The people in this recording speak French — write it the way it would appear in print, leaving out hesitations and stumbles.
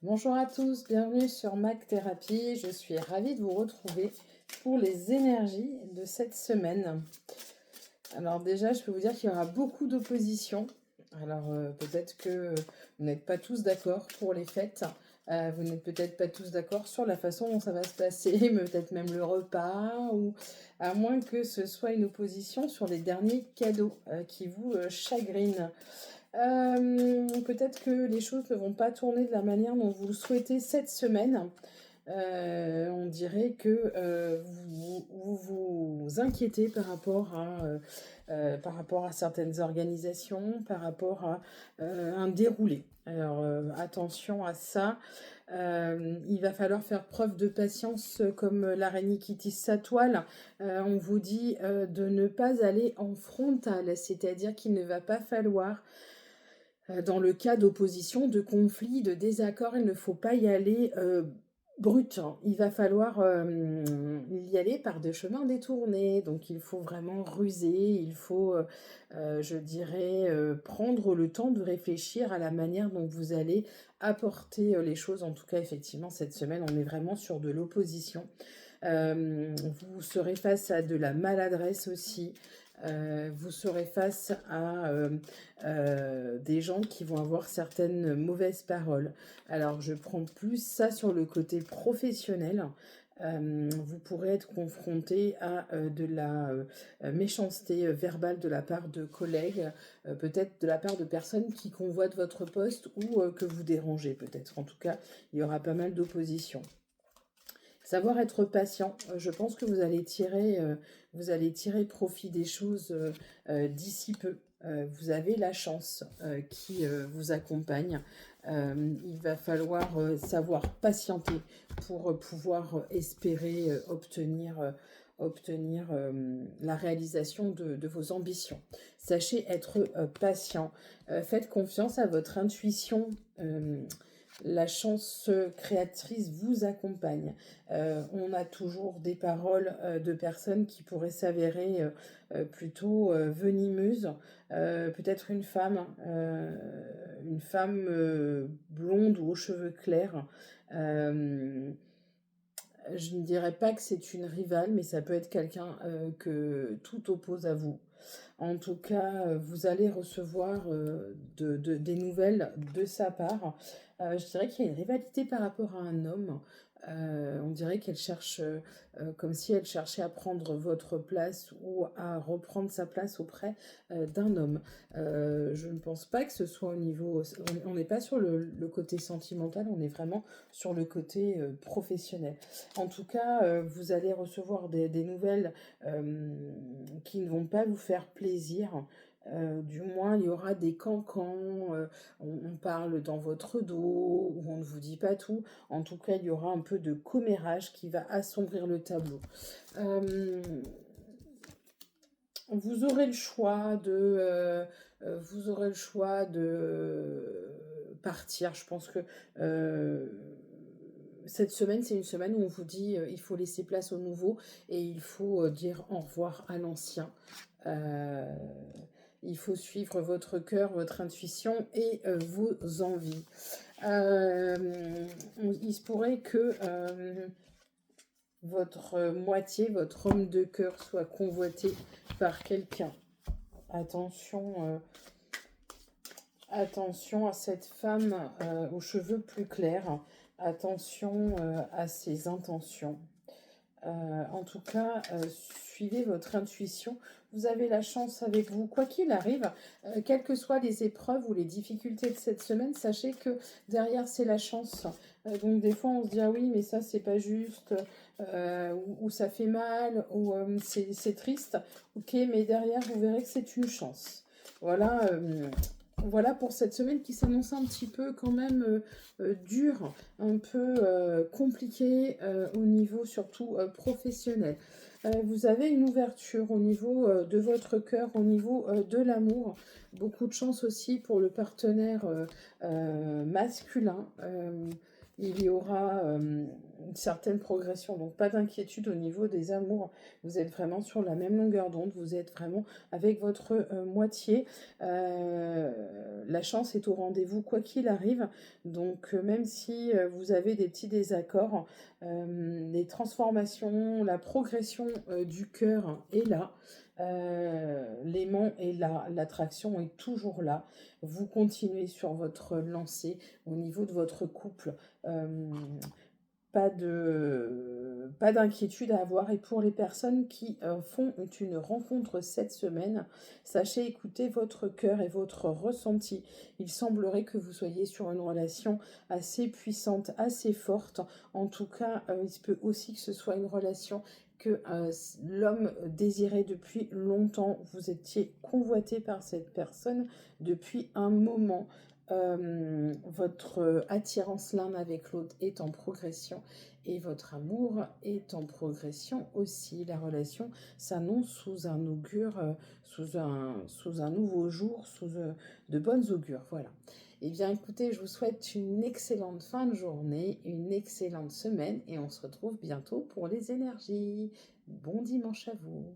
Bonjour à tous, bienvenue sur Mac Thérapie. Je suis ravie de vous retrouver pour les énergies de cette semaine. Alors déjà, je peux vous dire qu'il y aura beaucoup d'opposition. Alors peut-être que vous n'êtes pas tous d'accord pour les fêtes. Vous n'êtes peut-être pas tous d'accord sur la façon dont ça va se passer, peut-être même le repas, ou à moins que ce soit une opposition sur les derniers cadeaux qui vous chagrinent. Peut-être que les choses ne vont pas tourner de la manière dont vous le souhaitez cette semaine. On dirait que vous inquiétez par rapport à certaines organisations, par rapport à un déroulé. Alors attention à ça. Il va falloir faire preuve de patience comme l'araignée qui tisse sa toile. On vous dit de ne pas aller en frontal, c'est-à-dire qu'il ne va pas falloir dans le cas d'opposition, de conflit, de désaccord, il ne faut pas y aller brut, hein. Il va falloir y aller par des chemins détournés. Donc il faut vraiment ruser, il faut, je dirais, prendre le temps de réfléchir à la manière dont vous allez apporter les choses. En tout cas, effectivement, cette semaine, on est vraiment sur de l'opposition. Vous serez face à de la maladresse aussi. Vous serez face à des gens qui vont avoir certaines mauvaises paroles. Alors, je prends plus ça sur le côté professionnel. Vous pourrez être confronté à de la méchanceté verbale de la part de collègues, peut-être de la part de personnes qui convoitent votre poste ou que vous dérangez peut-être. En tout cas, il y aura pas mal d'opposition. Savoir être patient, je pense que vous allez tirer profit des choses d'ici peu. Vous avez la chance qui vous accompagne. Il va falloir savoir patienter pour pouvoir espérer obtenir la réalisation de vos ambitions. Sachez être patient. Faites confiance à votre intuition. La chance créatrice vous accompagne. On a toujours des paroles de personnes qui pourraient s'avérer plutôt venimeuses. Peut-être une femme blonde ou aux cheveux clairs. Je ne dirais pas que c'est une rivale, mais ça peut être quelqu'un que tout oppose à vous. En tout cas, vous allez recevoir des nouvelles de sa part. Je dirais qu'il y a une rivalité par rapport à un homme. On dirait qu'elle cherche, comme si elle cherchait à prendre votre place ou à reprendre sa place auprès d'un homme. Je ne pense pas que ce soit au niveau... On n'est pas sur le côté sentimental, on est vraiment sur le côté professionnel. En tout cas, vous allez recevoir des nouvelles qui ne vont pas vous faire plaisir. Du moins, il y aura des cancans, on parle dans votre dos, ou on ne vous dit pas tout. En tout cas, il y aura un peu de commérage qui va assombrir le tableau. Vous aurez le choix de partir. Je pense que cette semaine, c'est une semaine où on vous dit il faut laisser place au nouveau et il faut dire au revoir à l'ancien. Il faut suivre votre cœur, votre intuition et vos envies. Il se pourrait que votre moitié, votre homme de cœur soit convoité par quelqu'un. Attention, attention à cette femme aux cheveux plus clairs. Attention à ses intentions. En tout cas, suivez votre intuition. Vous avez la chance avec vous. Quoi qu'il arrive, quelles que soient les épreuves ou les difficultés de cette semaine, sachez que derrière, c'est la chance. Donc des fois, on se dit, ah oui, mais ça, c'est pas juste, ou ça fait mal, ou c'est triste. Ok, mais derrière, vous verrez que c'est une chance. Voilà. Voilà pour cette semaine qui s'annonce un petit peu quand même dure, un peu compliquée au niveau surtout professionnel. Vous avez une ouverture au niveau de votre cœur, au niveau de l'amour. Beaucoup de chance aussi pour le partenaire masculin. il y aura une certaine progression. Donc pas d'inquiétude au niveau des amours. Vous êtes vraiment sur la même longueur d'onde. Vous êtes vraiment avec votre moitié. La chance est au rendez-vous quoi qu'il arrive. Donc même si vous avez des petits désaccords, les transformations, la progression du cœur est là. L'aimant est là, l'attraction est toujours là. Vous continuez sur votre lancée au niveau de votre couple. Euh, pas d'inquiétude à avoir. Et pour les personnes qui font une rencontre cette semaine, sachez écouter votre cœur et votre ressenti. Il semblerait que vous soyez sur une relation assez puissante, assez forte. En tout cas, il se peut aussi que ce soit une relation que l'homme désirait depuis longtemps. Vous étiez convoité par cette personne depuis un moment. Votre attirance l'un avec l'autre est en progression et votre amour est en progression aussi. La relation s'annonce sous un augure, sous un nouveau jour, de bonnes augures. Voilà. Eh bien, écoutez, je vous souhaite une excellente fin de journée, une excellente semaine et on se retrouve bientôt pour les énergies. Bon dimanche à vous.